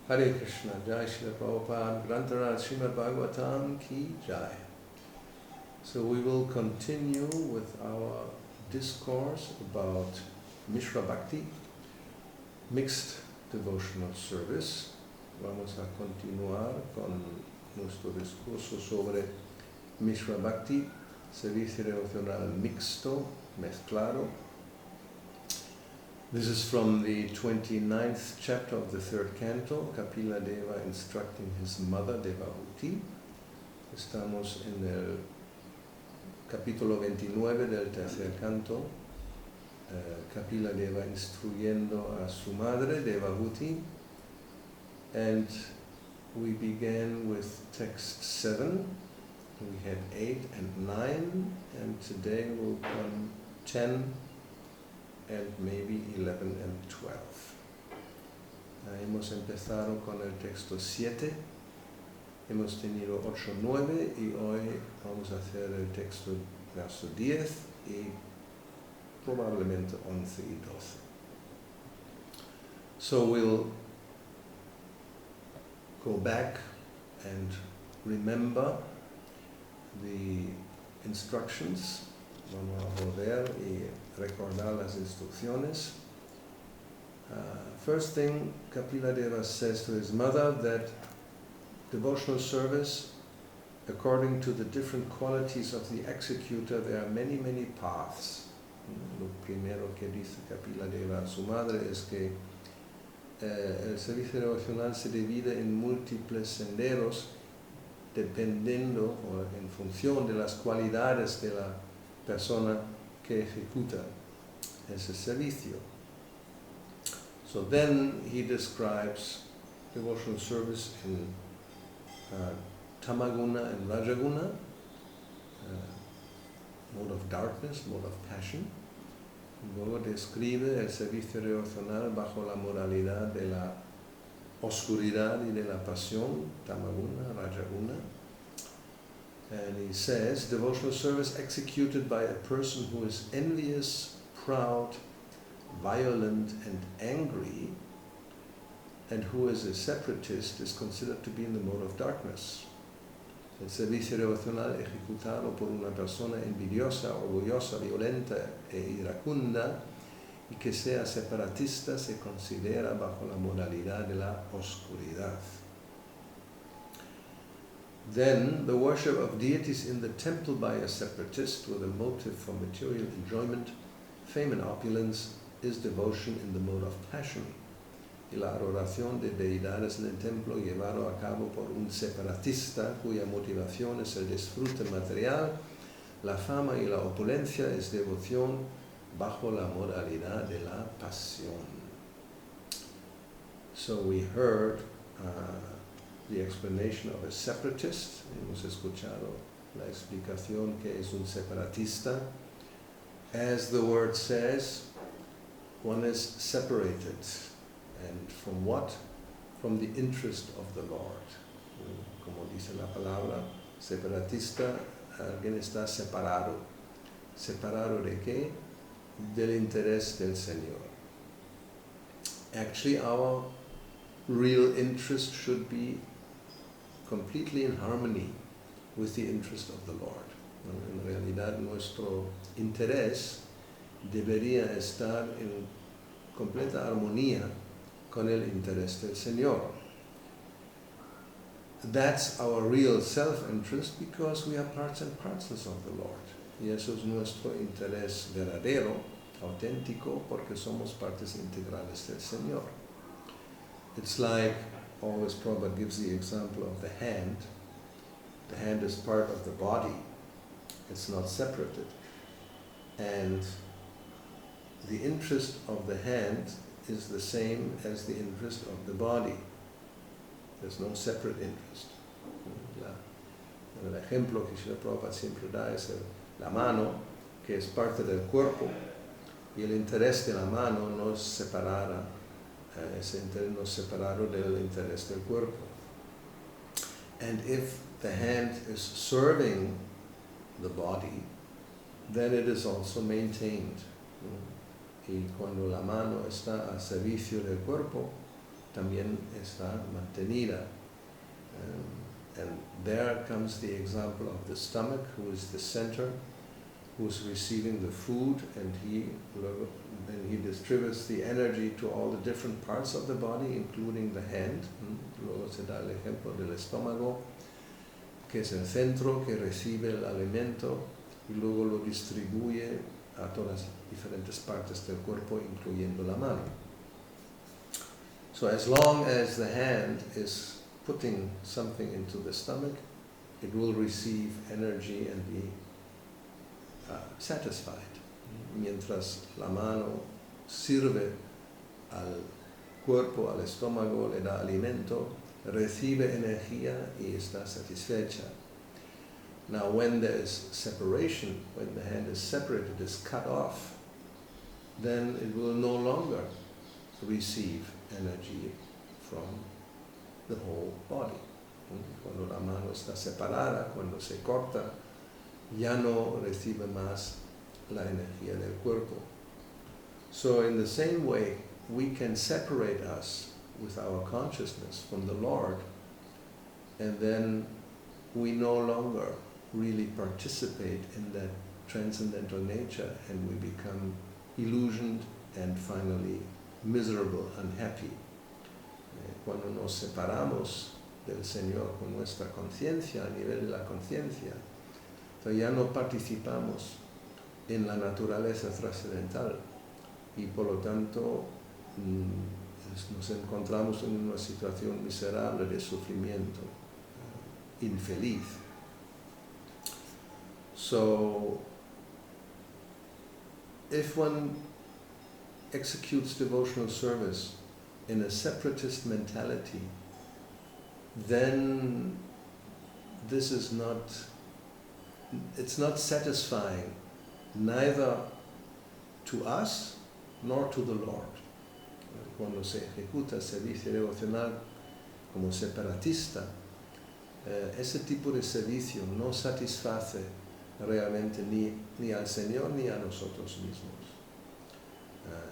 Hare Krishna, Jai Srila Prabhupada, Grantaraj Srimad Bhagavatam Ki Jai. So we will continue with our discourse about MisraBhakti, mixed devotional service. Vamos a continuar con nuestro discurso sobre MisraBhakti, servicio devocional mixto, mezclado. This is from the 29th chapter of the third canto, Kapila Deva instructing his mother Devahuti. Estamos en el capítulo 29 del tercer canto, Kapila Deva instruyendo a su madre Devahuti, and we began with text 7. We had 8 and 9, and today will come 10 and maybe 11 and 12. Hemos empezado con el texto 7, hemos tenido 8, 9 y hoy vamos a hacer el texto verso 10 y probablemente 11 y 12. So we'll go back and remember the instructions. Vamos a volver y recordar las instrucciones. First thing, Kapila Deva says to his mother that devotional service, according to the different qualities of the executor, there are many, many paths. Lo primero que dice Kapila Deva a su madre es que el servicio devocional se divide en múltiples senderos dependiendo o en función de las cualidades de la persona que ejecuta ese servicio. So then he describes devotional service in Tamaguna and Rajaguna, mode of darkness, mode of passion. Luego describe el servicio devocional bajo la modalidad de la oscuridad y de la pasión, Tamaguna, Rajaguna. And he says, devotional service executed by a person who is envious, proud, violent, and angry, and who is a separatist, is considered to be in the mode of darkness. El servicio devocional ejecutado por una persona envidiosa, orgullosa, violenta e iracunda, y que sea separatista, se considera bajo la modalidad de la oscuridad. Then, the worship of deities in the temple by a separatist with a motive for material enjoyment, fame and opulence, is devotion in the mode of passion. Y la adoración de deidades en el templo llevado a cabo por un separatista cuya motivación es el disfrute material, la fama y la opulencia es devoción bajo la modalidad de la pasión. So we heard the explanation of a separatist. Hemos escuchado la explicación que es un separatista. As the word says, one is separated. And from what? From the interest of the Lord. Como dice la palabra, separatista, alguien está separado. ¿Separado de qué? Del interés del Señor. Actually, our real interest should be completely in harmony with the interest of the Lord. En realidad, nuestro interés debería estar en completa armonía con el interés del Señor. That's our real self-interest because we are parts and parcels of the Lord. Y eso es nuestro interés verdadero, auténtico, porque somos partes integrales del Señor. It's like, always Prabhupada gives the example of the hand. The hand is part of the body. It's not separated. And the interest of the hand is the same as the interest of the body. There's no separate interest. El ejemplo que Srila Prabhupada siempre da es la mano, que es parte del cuerpo, y el interés de la mano no es separada, ese interés no es separado del interés del cuerpo. And if the hand is serving the body, then it is also maintained. Y cuando la mano está a servicio del cuerpo, también está mantenida. And there comes the example of the stomach, who is the center, who is receiving the food, and then he distributes the energy to all the different parts of the body, including the hand. Luego se da el ejemplo del estómago, que es el centro que recibe el alimento y luego lo distribuye a todas las diferentes partes del cuerpo, incluyendo la mano. So as long as the hand is putting something into the stomach, it will receive energy and be satisfied. Mientras la mano sirve al cuerpo, al estómago, le da alimento, recibe energía y está satisfecha. Now when there is separation, when the hand is separated, is cut off, then it will no longer receive energy from the whole body. Cuando la mano está separada, cuando se corta, ya no recibe más la energía del cuerpo. So in the same way, we can separate us with our consciousness from the Lord, and then we no longer really participate in that transcendental nature, and we become illusioned and finally miserable, unhappy. Cuando nos separamos del Señor con nuestra conciencia, a nivel de la conciencia, entonces ya no participamos en la naturaleza trascendental y por lo tanto nos encontramos en una situación miserable de sufrimiento, infeliz. So, if one executes devotional service in a separatist mentality, then this is it's not satisfying neither to us nor to the Lord. Cuando se ejecuta servicio devocional como separatista, ese tipo de servicio no satisface realmente ni al Señor ni a nosotros mismos.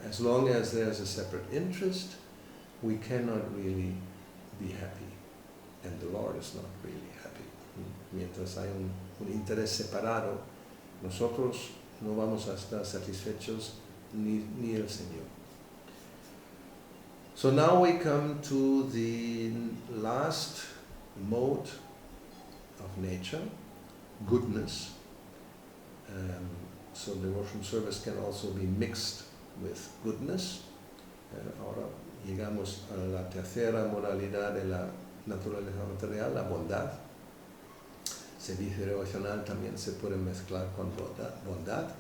As long as there's a separate interest, we cannot really be happy, and the Lord is not really happy. Mientras hay un interés separado, nosotros no vamos a estar satisfechos ni el Señor. So now we come to the last mode of nature, goodness. So devotion service can also be mixed with goodness. Ahora llegamos a la tercera modalidad de la naturaleza material, la bondad. Servicio devocional también se puede mezclar con bondad.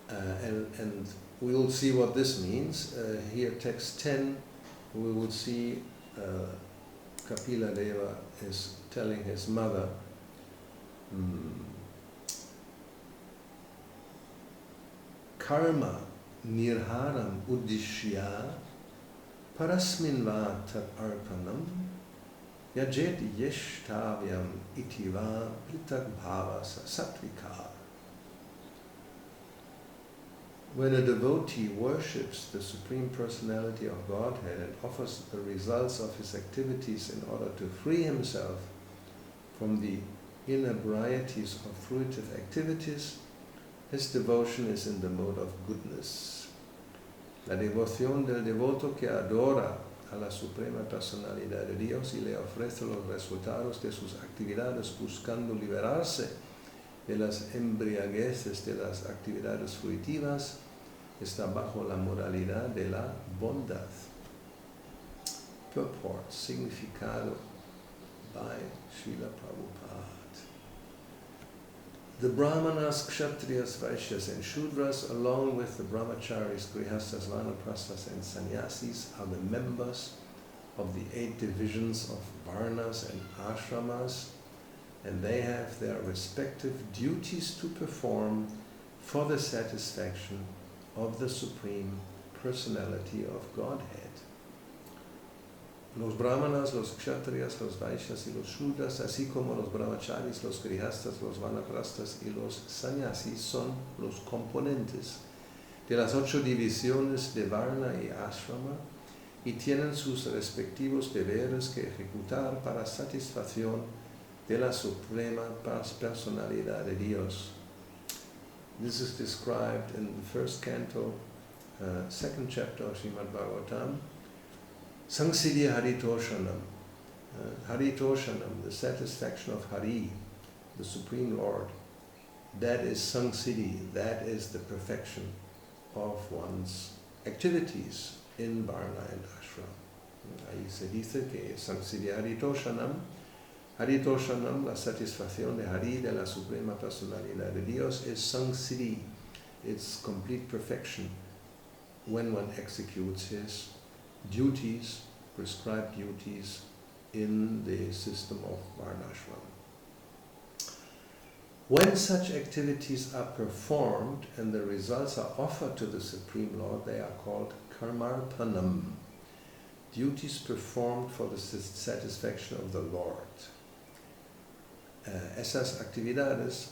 And we will see what this means. Here, text 10, we will see Kapila Deva is telling his mother, karma nirharam uddishya parasmin va tat arpanam yajet yeshtavyam itiva pritak bhavasa sattvika. When a devotee worships the Supreme Personality of Godhead and offers the results of his activities in order to free himself from the inebrieties of fruitive activities, his devotion is in the mode of goodness. La devoción del devoto que adora a la Suprema Personalidad de Dios y le ofrece los resultados de sus actividades buscando liberarse de las embriagueces de las actividades fruitivas, está bajo la modalidad de la bondad. Purport, significado by Srila Prabhupada. The Brahmanas, Kshatriyas, Vaishyas and Shudras, along with the Brahmacharis, Grihastas, Vanaprasthas and Sannyasis, are the members of the 8 divisions of Varnas and Ashramas, and they have their respective duties to perform for the satisfaction of the Supreme Personality of Godhead. Los brahmanas, los kshatriyas, los vaishyas y los shudras, así como los brahmacharis, los grihastas, los vanaprasthas y los sannyasis son los componentes de las 8 divisiones de Varna y Ashrama, y tienen sus respectivos deberes que ejecutar para satisfacción de la suprema personalidad de Dios. This is described in the first canto, second chapter of MisraBhakti-Understanding. Samsiddhi Haritoshanam. Haritoshanam, the satisfaction of Hari, the Supreme Lord, that is Samsiddhi, that is the perfection of one's activities in Varna and Ashram. Ahí se dice que Samsiddhi Haritoshanam, Haritoshanam, la satisfacción de Hari, de la Suprema Personalidad de Dios, is Samsiddhi, it's complete perfection when one executes his duties, prescribed duties, in the system of Varnashram. When such activities are performed and the results are offered to the Supreme Lord, they are called karmarpanam, duties performed for the satisfaction of the Lord. Esas actividades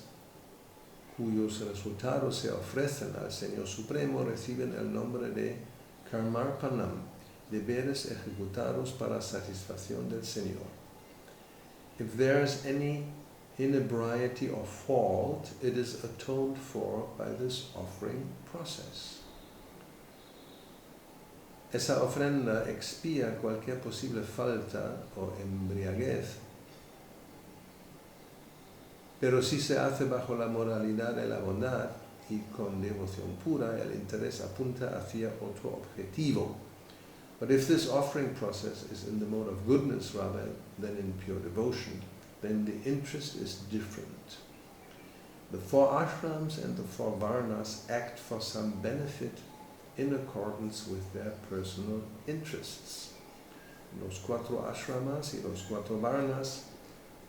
cuyos resultados se ofrecen al Señor Supremo reciben el nombre de karmarpanam, deberes ejecutados para satisfacción del Señor. If there is any inebriety or fault, it is atoned for by this offering process. Esa ofrenda expía cualquier posible falta o embriaguez, pero si se hace bajo la moralidad de la bondad y con devoción pura, el interés apunta hacia otro objetivo. But if this offering process is in the mode of goodness rather than in pure devotion, then the interest is different. The 4 ashrams and the 4 varnas act for some benefit in accordance with their personal interests. Los 4 ashramas y los 4 varnas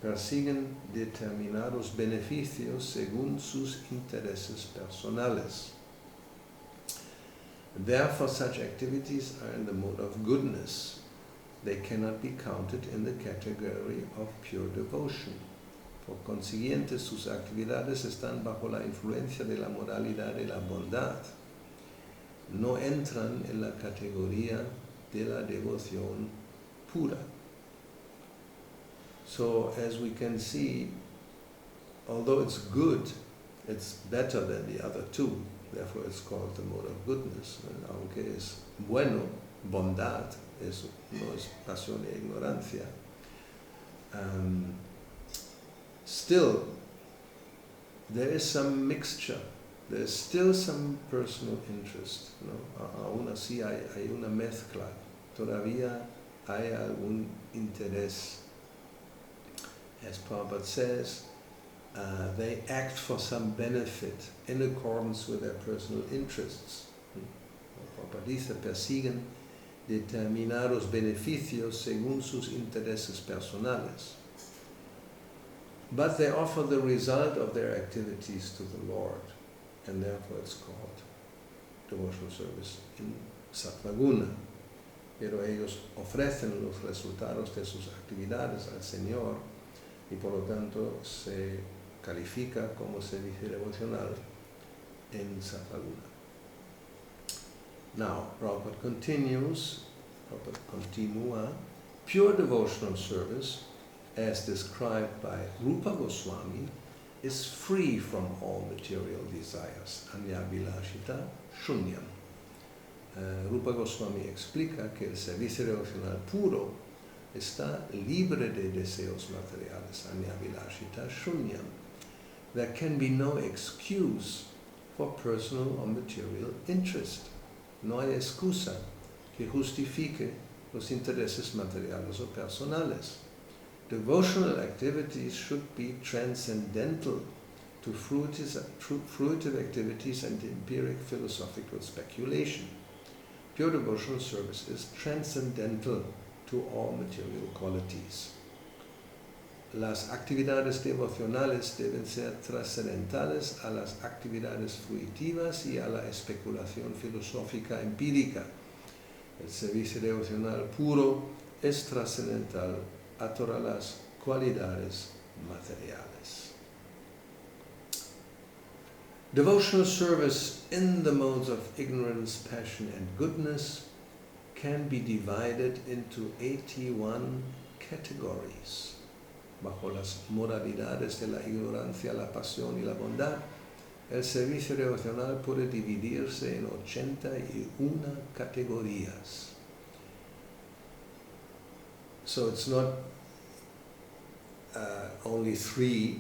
persiguen determinados beneficios según sus intereses personales. Therefore, such activities are in the mode of goodness. They cannot be counted in the category of pure devotion. Por consiguiente, sus actividades están bajo la influencia de la moralidad de la bondad. No entran en la categoría de la devoción pura. So, as we can see, although it's good, it's better than the other 2. Therefore, it's called the mode of goodness. Aunque es bueno, bondad, eso no es pasión e ignorancia. Still, there is some mixture. There is still some personal interest. ¿No? Aún así hay una mezcla. Todavía hay algún interés. As Prabhupada says, they act for some benefit in accordance with their personal interests. Prabhupada dice, persiguen determinados beneficios según sus intereses personales. But they offer the result of their activities to the Lord, and therefore it's called devotional service in Sattvaguna. Pero ellos ofrecen los resultados de sus actividades al Señor y por lo tanto se califica como servicio devocional en Sattvaguna. Now, Prabhupada continua, pure devotional service, as described by Rupa Goswami, is free from all material desires, anyabhilashita shunyam. Rupa Goswami explica que el servicio devocional puro está libre de deseos materiales, anyabhilashita shunyam. There can be no excuse for personal or material interest. No hay excusa que justifique los intereses materiales o personales. Devotional activities should be transcendental to fruitive activities and empiric philosophical speculation. Pure devotional service is transcendental to all material qualities. Las actividades devocionales deben ser trascendentales a las actividades fruitivas y a la especulación filosófica empírica. El servicio devocional puro es trascendental a todas las cualidades materiales. Devotional service in the modes of ignorance, passion, and goodness can be divided into 81 categories. Bajo las modalidades de la ignorancia, la pasión y la bondad, el servicio devocional puede dividirse en 81 categorías. So it's not only 3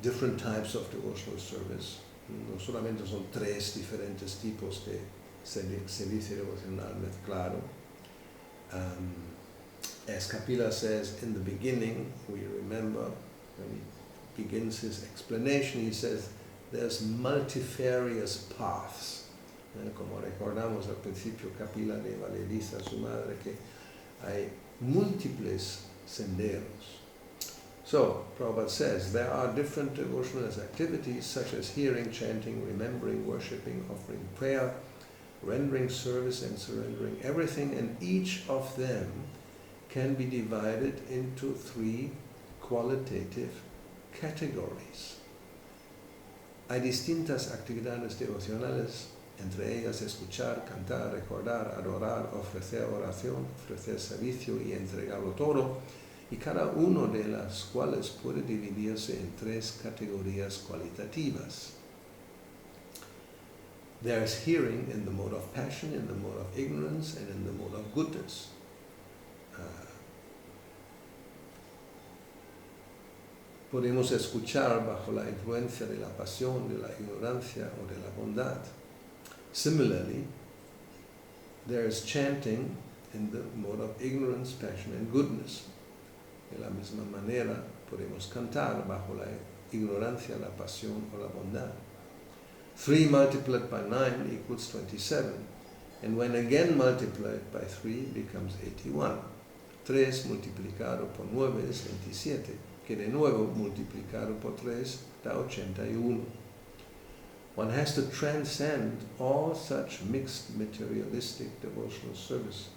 different types of devotional service. No solamente son 3 diferentes tipos de servicio devocional mezclado. As Kapila says in the beginning, we remember when he begins his explanation, he says there's multifarious paths. Como recordamos al principio, Kapila le dice a su madre que hay múltiples senderos. So, Prabhupada says, there are different devotional activities such as hearing, chanting, remembering, worshipping, offering prayer, rendering service and surrendering everything, and each of them can be divided into 3 qualitative categories. Hay distintas actividades devocionales, entre ellas escuchar, cantar, recordar, adorar, ofrecer oración, ofrecer servicio y entregarlo todo, y cada uno de las cuales puede dividirse en 3 categorías cualitativas. There is hearing in the mode of passion, in the mode of ignorance, and in the mode of goodness. Podemos escuchar bajo la influencia de la pasión, de la ignorancia o de la bondad. Similarly, there is chanting in the mode of ignorance, passion, and goodness. De la misma manera, podemos cantar bajo la ignorancia, la pasión o la bondad. 3 multiplied by 9 equals 27, and when again multiplied by 3 becomes 81. 3 multiplicado por 9 es 27, que de nuevo multiplicado por 3 da 81. One has to transcend all such mixed materialistic devotional service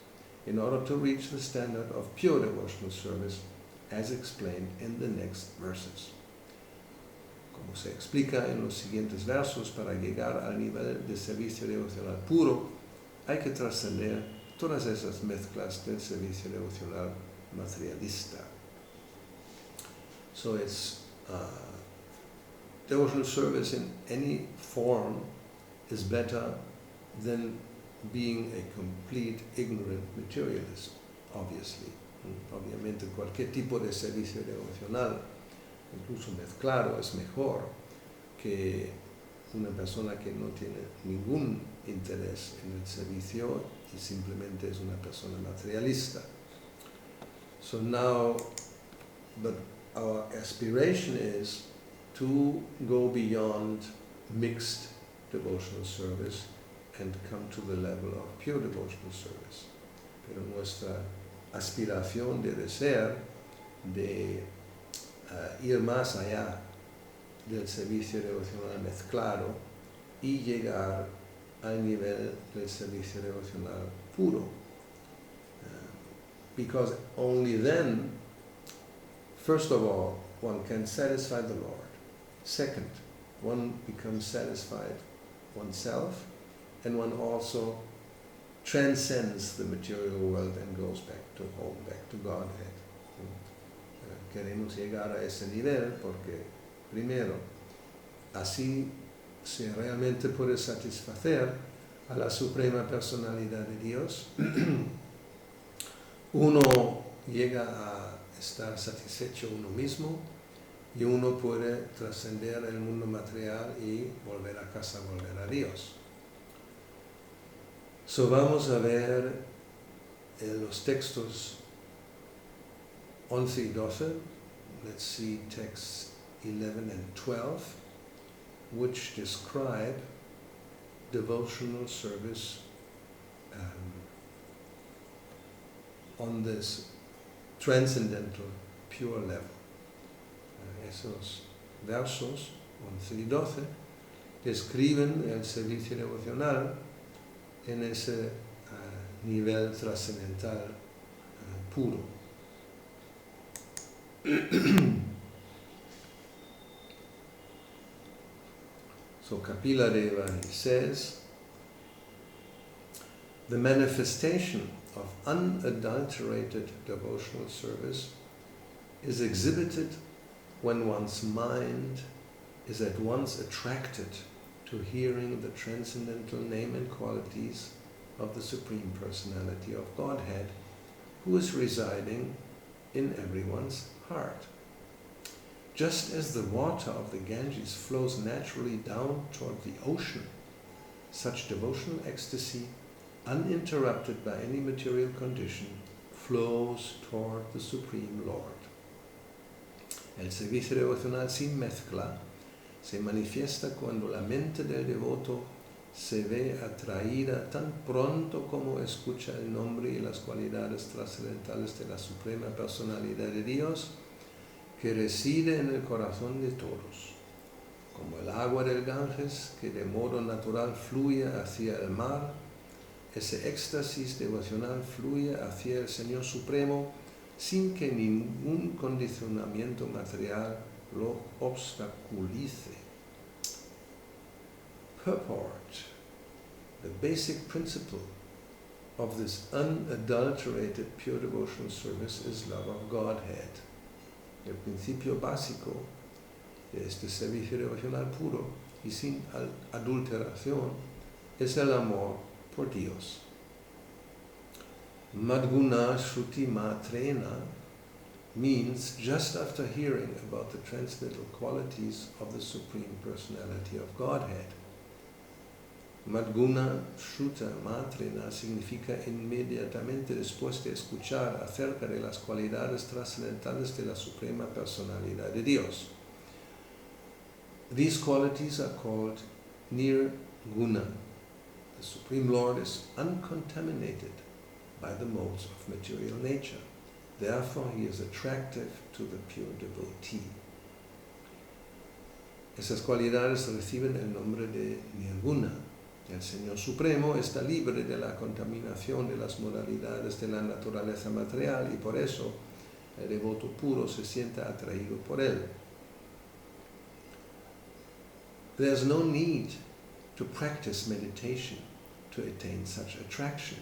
in order to reach the standard of pure devotional service as explained in the next verses. Como se explica en los siguientes versos, para llegar al nivel de servicio devocional puro, hay que trascender todas esas mezclas del servicio devocional materialista. So it's devotional service in any form is better than being a complete ignorant materialist, obviously. Obviamente cualquier tipo de servicio devocional, incluso mezclado, es mejor que una persona que no tiene ningún interés en el servicio y simplemente es una persona materialista. So now, but our aspiration is to go beyond mixed devotional service and come to the level of pure devotional service. Pero nuestra aspiración debe ser de ir más allá del servicio devocional mezclado y llegar al nivel del servicio devocional puro. Because only then, first of all, one can satisfy the Lord. Second, one becomes satisfied oneself, and one also transcends the material world and goes back to home, back to Godhead. Queremos llegar a ese nivel porque, primero, así se realmente puede satisfacer a la suprema personalidad de Dios. Uno llega a estar satisfecho uno mismo y uno puede trascender el mundo material y volver a casa, volver a Dios. So vamos a ver los textos 11 y 12. Let's see texts 11 and 12, which describe devotional service on this transcendental, pure level. Esos versos 11 y 12 describen el servicio devocional en ese nivel trascendental puro. So Kapila Deva, he says, The manifestation of unadulterated devotional service is exhibited when one's mind is at once attracted to hearing the transcendental name and qualities of the Supreme Personality of Godhead, who is residing in everyone's heart. Just as the water of the Ganges flows naturally down toward the ocean, such devotional ecstasy, uninterrupted by any material condition, flows toward the Supreme Lord. El servicio devocional sin mezcla se manifiesta cuando la mente del devoto se ve atraída tan pronto como escucha el nombre y las cualidades trascendentales de la Suprema Personalidad de Dios, que reside en el corazón de todos, como el agua del Ganges que de modo natural fluye hacia el mar. Ese éxtasis devocional fluye hacia el Señor Supremo sin que ningún condicionamiento material lo obstaculice. Purport. The basic principle of this unadulterated pure devotional service is love of Godhead. El principio básico de este servicio devocional puro y sin adulteración es el amor por Dios. Madguna Shruti Matrena means just after hearing about the transcendental qualities of the Supreme Personality of Godhead. Madguna Shruta Matrena significa inmediatamente después de escuchar acerca de las cualidades trascendentales de la Suprema Personalidad de Dios. These qualities are called Nirguna. The Supreme Lord is uncontaminated by the modes of material nature. Therefore, he is attractive to the pure devotee. Esas cualidades reciben el nombre de Nirguna. El Señor Supremo está libre de la contaminación de las modalidades de la naturaleza material y por eso el devoto puro se siente atraído por él. There's no need to practice meditation to attain such attraction.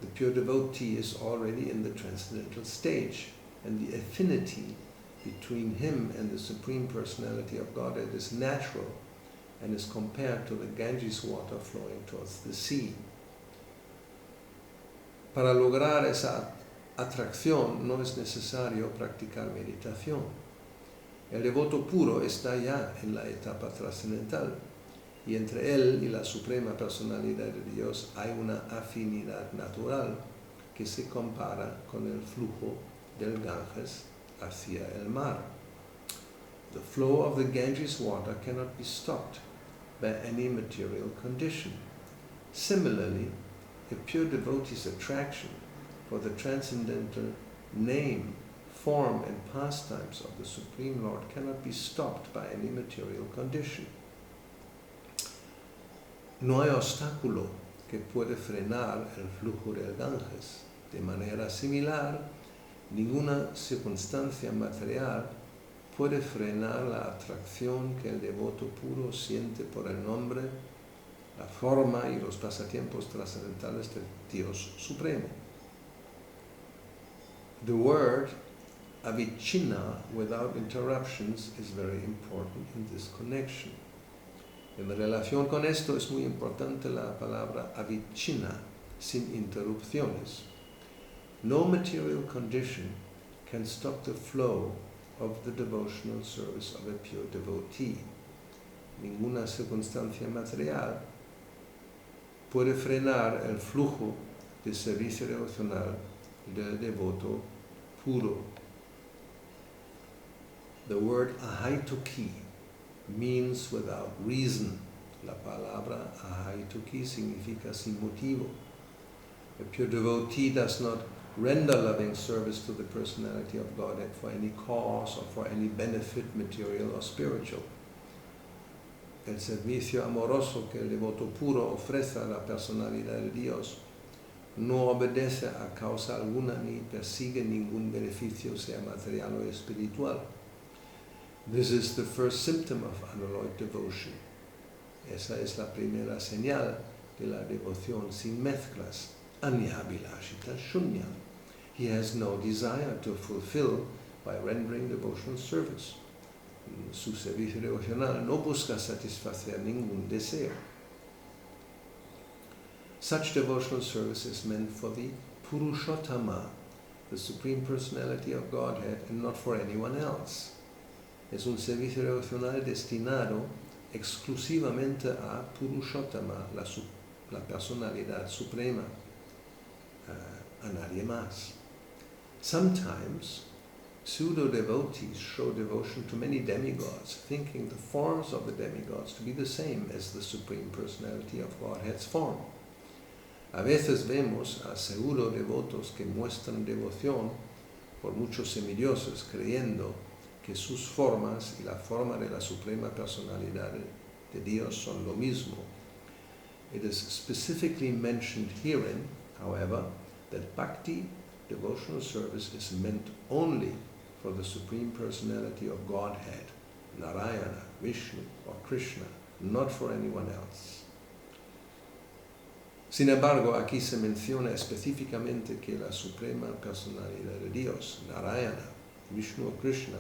The pure devotee is already in the transcendental stage, and the affinity between him and the Supreme Personality of Godhead is natural and is compared to the Ganges water flowing towards the sea. Para lograr esa atracción no es necesario practicar meditación. El devoto puro está ya en la etapa trascendental y entre él y la Suprema Personalidad de Dios hay una afinidad natural que se compara con el flujo del Ganges hacia el mar. The flow of the Ganges water cannot be stopped by any material condition. Similarly, a pure devotee's attraction for the transcendental name, form and pastimes of the Supreme Lord cannot be stopped by any material condition. No hay obstáculo que puede frenar el flujo del Ganges. De manera similar, ninguna circunstancia material puede frenar la atracción que el devoto puro siente por el nombre, la forma y los pasatiempos trascendentales del Dios Supremo. The word avichinna, without interruptions, is very important in this connection. En relación con esto es muy importante la palabra avichinna, sin interrupciones. No material condition can stop the flow of the devotional service of a pure devotee. Ninguna circunstancia material puede frenar el flujo de servicio devocional del devoto puro. The word ahaituki means without reason. La palabra ahaituki significa sin motivo. A pure devotee does not render loving service to the personality of Godhead for any cause or for any benefit, material or spiritual. El servicio amoroso que el devoto puro ofrece a la personalidad de Dios no obedece a causa alguna ni persigue ningún beneficio, sea material o espiritual. This is the first symptom of unalloyed devotion. Esa es la primera señal de la devoción sin mezclas, anyabhilashita shunya. He has no desire to fulfill by rendering devotional service. Su servicio devocional no busca satisfacer ningún deseo. Such devotional service is meant for the Purushottama, the Supreme Personality of Godhead, and not for anyone else. Es un servicio devocional destinado exclusivamente a Purushottama, la personalidad suprema, a nadie más. Sometimes, pseudo-devotees show devotion to many demigods, thinking the forms of the demigods to be the same as the Supreme Personality of Godhead's form. A veces vemos a pseudo-devotos que muestran devoción por muchos semidioses, creyendo que sus formas y la forma de la Suprema Personalidad de Dios son lo mismo. It is specifically mentioned herein, however, that Bhakti devotional service is meant only for the Supreme Personality of Godhead, Narayana, Vishnu, or Krishna, not for anyone else. Sin embargo, aquí se menciona específicamente que la Suprema Personalidad de Dios, Narayana, Vishnu o Krishna,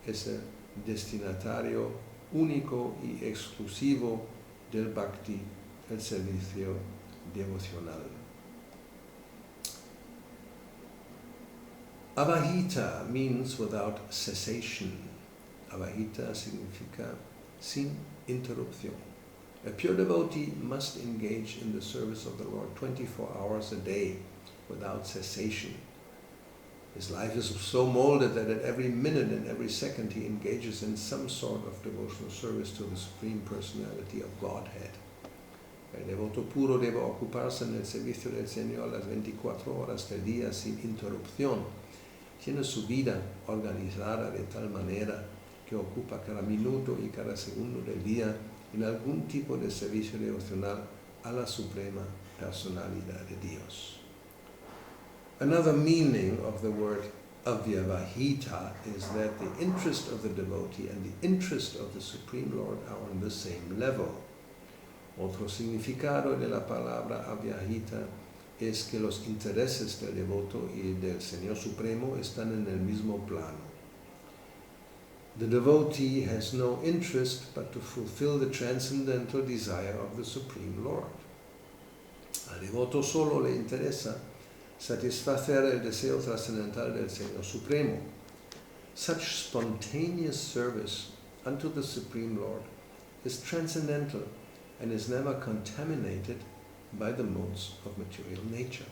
es el destinatario único y exclusivo del Bhakti, el servicio devocional. Avahita means without cessation. Avahita significa sin interrupción. A pure devotee must engage in the service of the Lord 24 hours a day without cessation. His life is so molded that at every minute and every second he engages in some sort of devotional service to the Supreme Personality of Godhead. El devoto puro debe ocuparse en el servicio del Señor las 24 horas del día sin interrupción. Tiene su vida organizada de tal manera que ocupa cada minuto y cada segundo del día en algún tipo de servicio devocional a la Suprema Personalidad de Dios. Another meaning of the word avyavahita is that the interest of the devotee and the interest of the Supreme Lord are on the same level. Otro significado de la palabra avyavahita es que los intereses del devoto y del Señor Supremo están en el mismo plano. The devotee has no interest but to fulfill the transcendental desire of the Supreme Lord. Al devoto solo le interesa satisfacer el deseo trascendental del Señor Supremo. Such spontaneous service unto the Supreme Lord is transcendental and is never contaminated by the modes of material nature.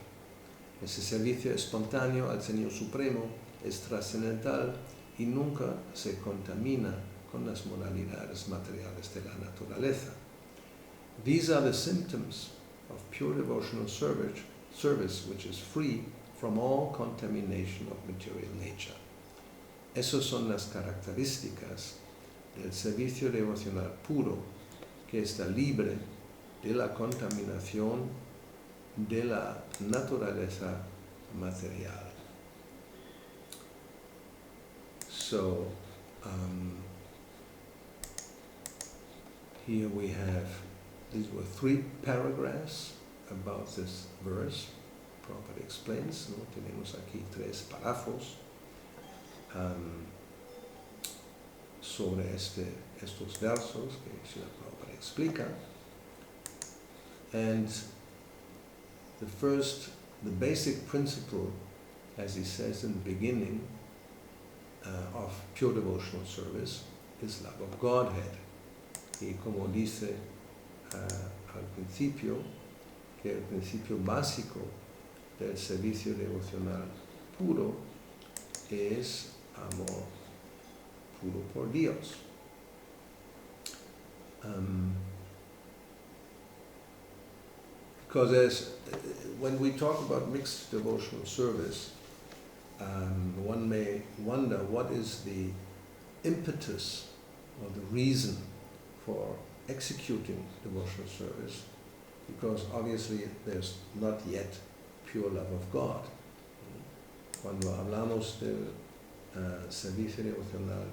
Ese servicio espontáneo al Señor Supremo es trascendental y nunca se contamina con las modalidades materiales de la naturaleza. These are the symptoms of pure devotional service which is free from all contamination of material nature. Esas son las características del servicio devocional puro que está libre de la contaminación de la naturaleza material. So, here we have, these were 3 paragraphs about this verse. Prabhupada explains, ¿no? Tenemos aquí 3 párrafos sobre estos versos que Srila Prabhupada explica. And the basic principle, as he says in the beginning, of pure devotional service is love of Godhead. Y como dice al principio, que el principio básico del servicio devocional puro es amor puro por Dios. Because when we talk about mixed devotional service, one may wonder what is the impetus or the reason for executing devotional service, because obviously there's not yet pure love of God. Cuando hablamos del servicio devocional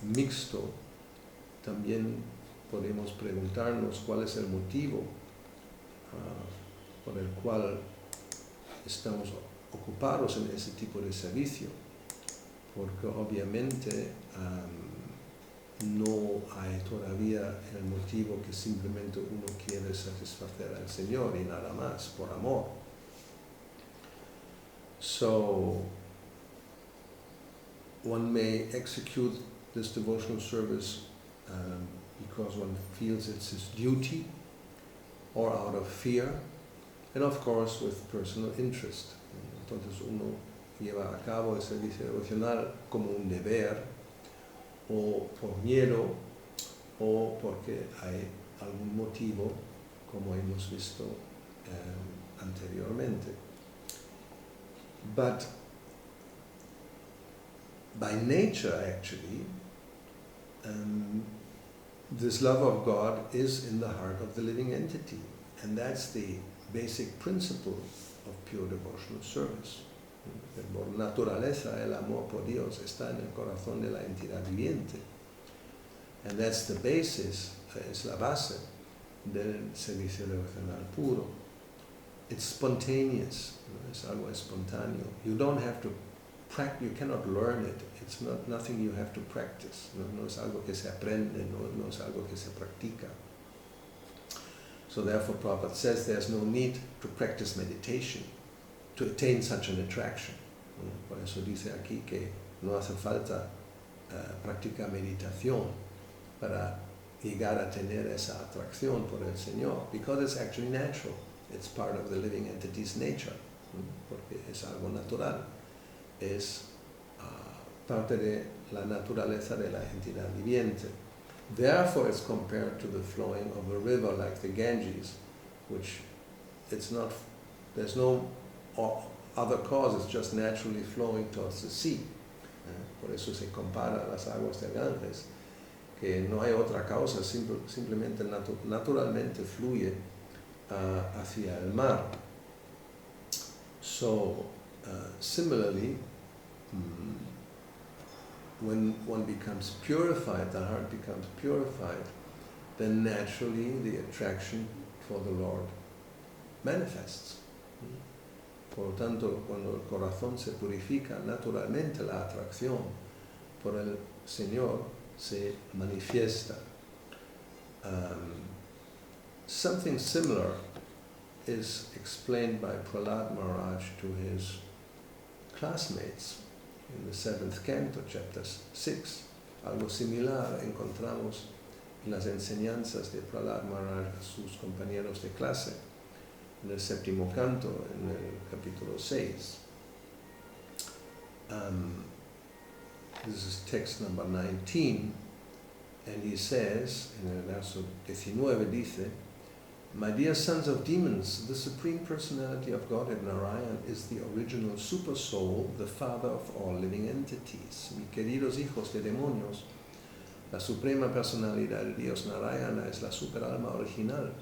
mixto, también podemos preguntarnos cuál es el motivo por el cual estamos ocupados en ese tipo de servicio, porque obviamente no hay todavía el motivo que simplemente uno quiere satisfacer al Señor y nada más, por amor. So, one may execute this devotional service because one feels it's his duty, or out of fear, and of course with personal interest. Entonces uno lleva a cabo el servicio devocional como un deber, o por miedo, o porque hay algún motivo, como hemos visto anteriormente. But by nature, actually, this love of God is in the heart of the living entity, and that's the basic principle of pure devotional service. Por naturaleza, el amor por Dios está en el corazón de la entidad viviente, and that's the basis, es la base del servicio devocional puro. It's spontaneous, es algo espontáneo. You don't have to practice, you cannot learn it. It's not nothing you have to practice. No es algo que se aprende, no es algo que se practica. So therefore Prabhupada says there's no need to practice meditation to attain such an attraction. Por eso dice aquí que no hace falta practicar meditación para llegar a tener esa atracción por el Señor, because it's actually natural. It's part of the living entity's nature, porque es algo natural. Es parte de la naturaleza de la entidad viviente. Therefore, it's compared to the flowing of a river like the Ganges, which it's not, there's no other cause, it's just naturally flowing towards the sea. Por eso se compara a las aguas del Ganges, que no hay otra causa, simplemente naturalmente fluye hacia el mar. So, similarly, when one becomes purified, the heart becomes purified, then naturally the attraction for the Lord manifests. Por lo tanto, cuando el corazón se purifica, naturalmente la atracción por el Señor se manifiesta. Something similar is explained by Prahlad Maharaj to his classmates in the 7th canto, chapter 6. Algo similar encontramos en las enseñanzas de Prahlad Maharaj a sus compañeros de clase, en el 7º canto, en el capítulo 6. This is text number 19, and he says, en el verso 19 dice, "My dear sons of demons, the Supreme Personality of Godhead Narayan is the original super soul, the father of all living entities. Mis queridos hijos de demonios, la Suprema Personalidad de Dios Narayana es la super alma original,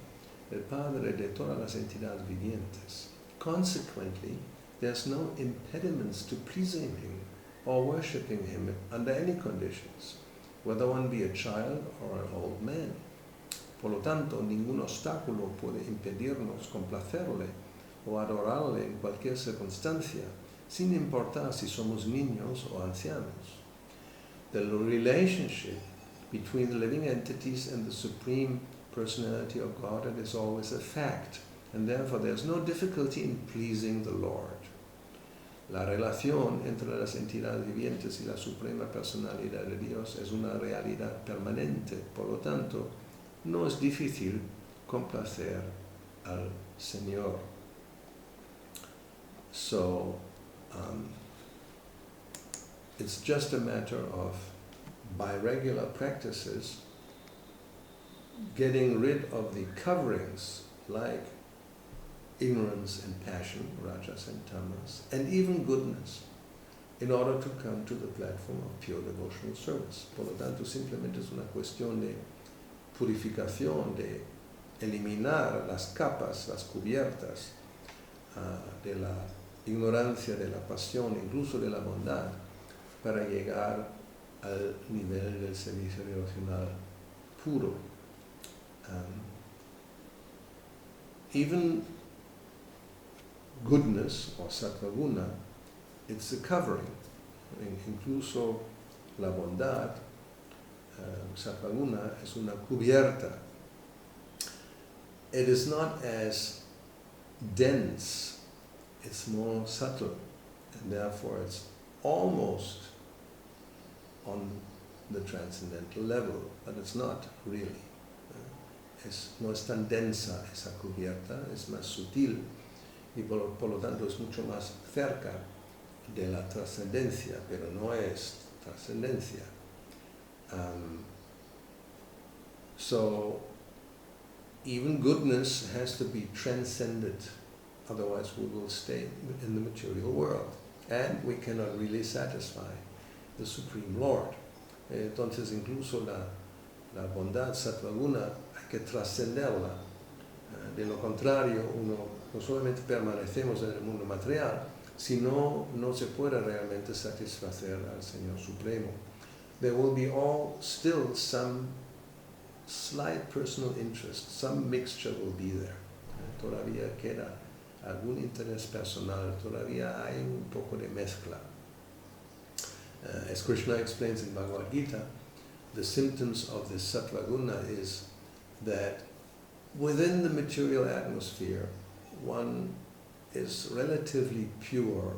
el padre de todas las entidades vivientes. Consequently, there's no impediments to pleasing him or worshipping him under any conditions, whether one be a child or an old man. Por lo tanto, ningún obstáculo puede impedirnos complacerle o adorarle en cualquier circunstancia, sin importar si somos niños o ancianos. The relationship between the living entities and the Supreme Personality of Godhead is always a fact, and therefore there's no difficulty in pleasing the Lord. La relación entre las entidades vivientes y la Suprema Personalidad de Dios es una realidad permanente, por lo tanto, no es difícil complacer al Señor. So, it's just a matter of, by regular practices, getting rid of the coverings like ignorance and passion, rajas and tamas, and even goodness, in order to come to the platform of pure devotional service. Por lo tanto, simplemente es una cuestión de purificación, de eliminar las capas, las cubiertas de la ignorancia, de la pasión, incluso de la bondad, para llegar al nivel del servicio devocional puro. even goodness or sattva guna, it's a covering. Incluso la bondad, sattva guna, es una cubierta. It is not as dense, it's more subtle, and therefore it's almost on the transcendental level, but it's not really. No es tan densa esa cubierta, es más sutil y por lo tanto es mucho más cerca de la trascendencia, pero no es trascendencia. So even goodness has to be transcended, otherwise we will stay in the material world and we cannot really satisfy the Supreme Lord. Entonces incluso la bondad sattva guna hay que trascenderla. De lo contrario, no solamente permanecemos en el mundo material, sino no se puede realmente satisfacer al Señor Supremo. There will be still some slight personal interest, some mixture will be there. Todavía queda algún interés personal, todavía hay un poco de mezcla. As Krishna explains in Bhagavad Gita, the symptoms of this sattva guna is that within the material atmosphere, one is relatively pure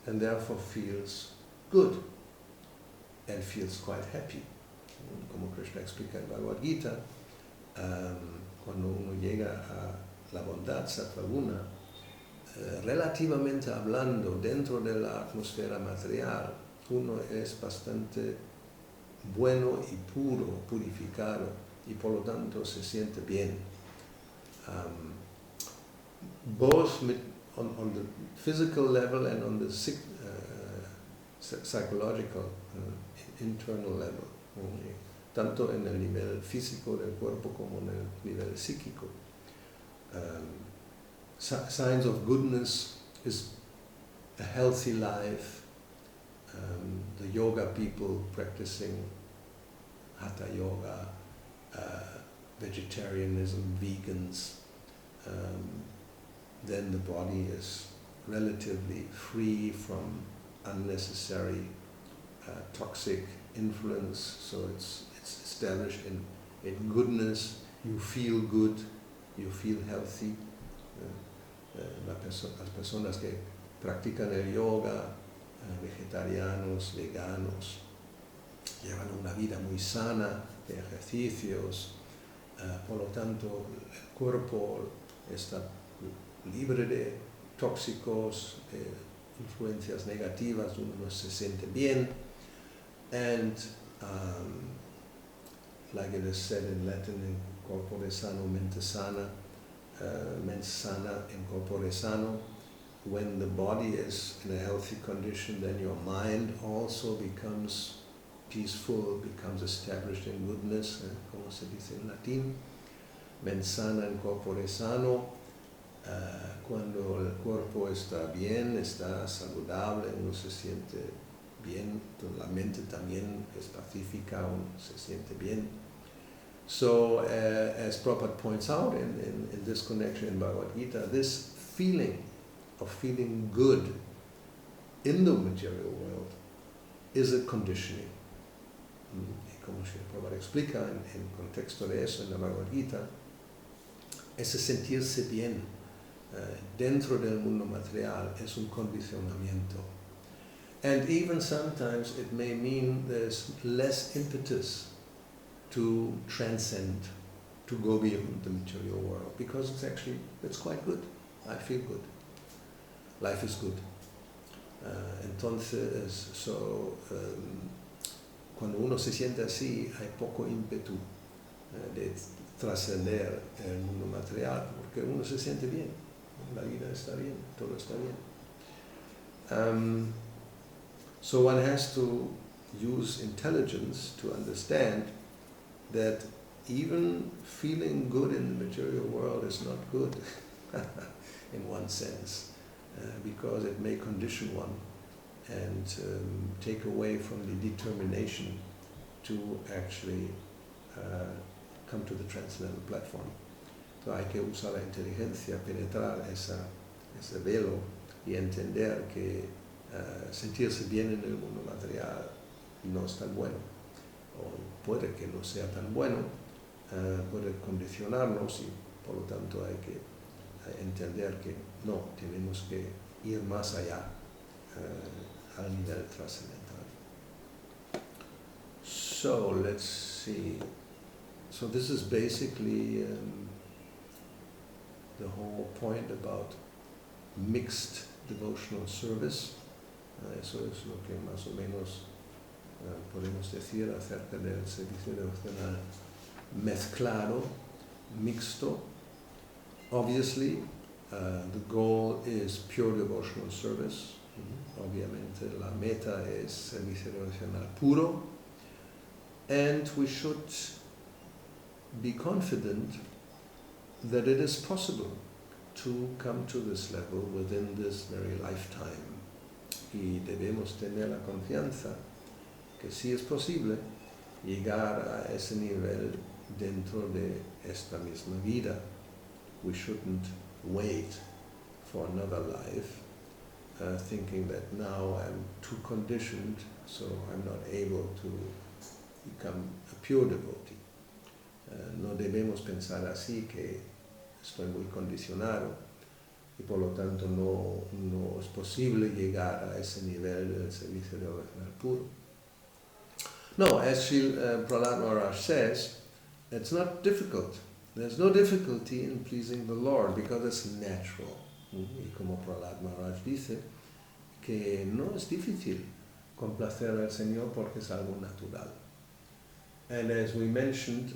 and therefore feels good and feels quite happy. Como Krishna explica en Bhagavad Gita, cuando uno llega a la bondad sattva guna, relativamente hablando, dentro de la atmósfera material, uno es bastante bueno y puro, purificado, y por lo tanto se siente bien. Both on the physical level and on the psychological, internal level, tanto en el nivel físico del cuerpo como en el nivel psíquico. Signs of goodness is a healthy life, the yoga people practicing hatha yoga, vegetarianism, vegans, then the body is relatively free from unnecessary toxic influence, so it's established in goodness, you feel good, you feel healthy. Las personas que practican el yoga, vegetarianos, veganos, llevan una vida muy sana, de ejercicios, por lo tanto el cuerpo está libre de tóxicos, de influencias negativas, uno se siente bien, and like it is said in Latin, in corpore sano, mente sana, mens sana in corpore sano. When the body is in a healthy condition, then your mind also becomes peaceful, becomes established in goodness, como se dice en latín. Mens sana in corpore sano. Cuando el cuerpo está bien, está saludable, uno se siente bien, la mente también es pacífica, uno se siente bien. So, as Prabhupada points out in this connection in Bhagavad Gita, this feeling of feeling good in the material world is a conditioning. Y como Prabhupada explica en contexto de eso en la Bhagavad Gita, ese sentirse bien dentro del mundo material es un condicionamiento. And even sometimes it may mean there's less impetus to transcend, to go beyond the material world, because it's quite good. I feel good. Life is good. Entonces, cuando uno se siente así, hay poco ímpetu de trascender el mundo material, porque uno se siente bien, la vida está bien, todo está bien. So one has to use intelligence to understand that even feeling good in the material world is not good in one sense, because it may condition one and take away from the determination to actually come to the transcendental platform. Entonces hay que usar la inteligencia, penetrar ese velo y entender que sentirse bien en el mundo material no es tan bueno, o puede que no sea tan bueno, puede condicionarnos y por lo tanto hay que entender que no, tenemos que ir más allá al nivel trascendental. So let's see. So this is basically the whole point about mixed devotional service. Eso es lo que más o menos podemos decir acerca del servicio devocional mezclado, mixto. Obviously, the goal is pure devotional service. Obviamente la meta es servicio devocional puro. And we should be confident that it is possible to come to this level within this very lifetime. Y debemos tener la confianza que sí es posible llegar a ese nivel dentro de esta misma vida. We shouldn't wait for another life, thinking that now I'm too conditioned, so I'm not able to become a pure devotee. No debemos pensar así, que estoy muy condicionado y por lo tanto no es posible llegar a ese nivel del servicio devocional puro. No, as Srila Prahlad Maharaj says, it's not difficult. There's no difficulty in pleasing the Lord because it's natural. Y como Prahlad Maharaj dice, que no es difícil complacer al Señor porque es algo natural. And as we mentioned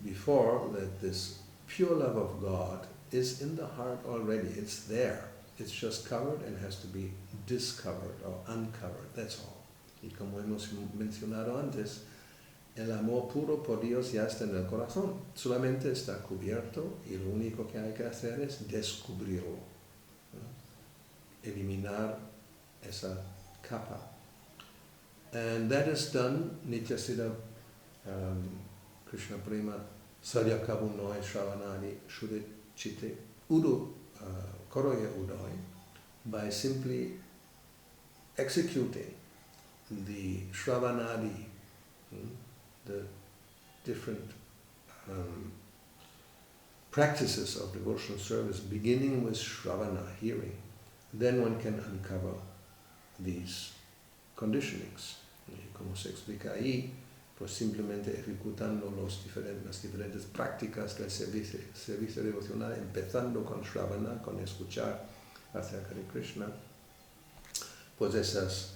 before, that this pure love of God is in the heart already. It's there. It's just covered and has to be discovered or uncovered. That's all. Y como hemos mencionado antes, el amor puro por Dios ya está en el corazón. Solamente está cubierto y lo único que hay que hacer es descubrirlo, ¿no? Eliminar esa capa. And that is done, Nityasiddha Krishna Prema Saryakabunoy Shravanani Shuddhi Chitte Udu Koroya Udoy, by simply executing the Shravanadi, the different practices of devotional service, beginning with Shravana, hearing. Then one can uncover these conditionings. Y como se explica ahí, pues simplemente ejecutando las diferentes prácticas del servicio devocional, empezando con Shravana, con escuchar acerca de Krishna, pues esas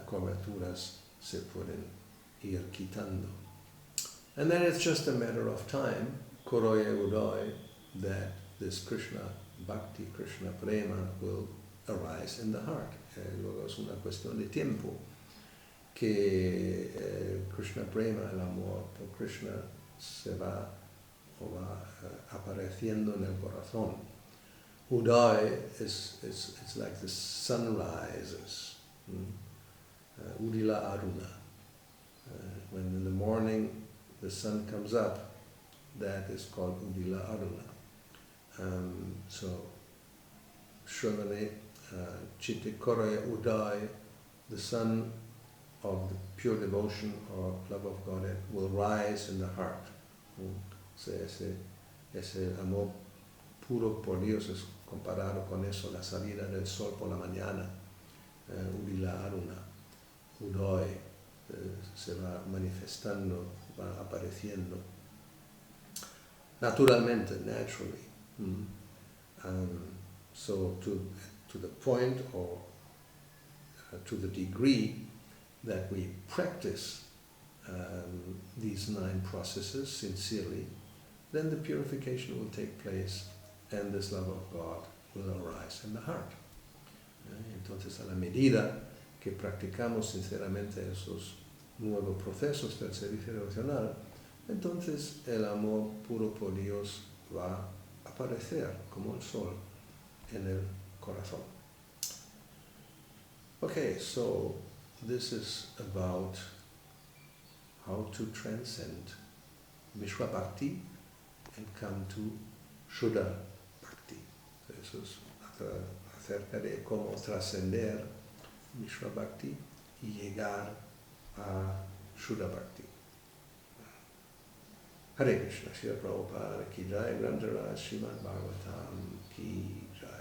coberturas se pueden ir quitando. And then it's just a matter of time, Koroye Udoy, that this Krishna Bhakti, Krishna Prema will arise in the heart. Luego es una cuestión de tiempo que Krishna Prema, el amor por Krishna, se va apareciendo en el corazón. Uday it's like the sun rises. Udila Aruna. When in the morning the sun comes up, that is called Udila Aruna. So, Shravane, Chitte Koraya Uday, the sun of the pure devotion or love of God will rise in the heart. Ese amor puro por Dios es comparado con eso, la salida del sol por la mañana, Udila Aruna, Udoy, se va manifestando, va apareciendo. Naturalmente, naturally. So to the point or to the degree that we practice these 9 processes sincerely, then the purification will take place and this love of God will arise in the heart. Entonces, a la medida que practicamos sinceramente esos nuevos procesos del servicio devocional, entonces el amor puro por Dios va a aparecer como el sol en el corazón. Okay, so this is about how to transcend MisraBhakti and come to Shuddha Bhakti. Eso es acerca de cómo trascender MisraBhakti y llegar a Shuddha Bhakti. Hare Krishna, Srila Prabhupada ki jai, Grantaraj Srimad Bhagavatam ki jai.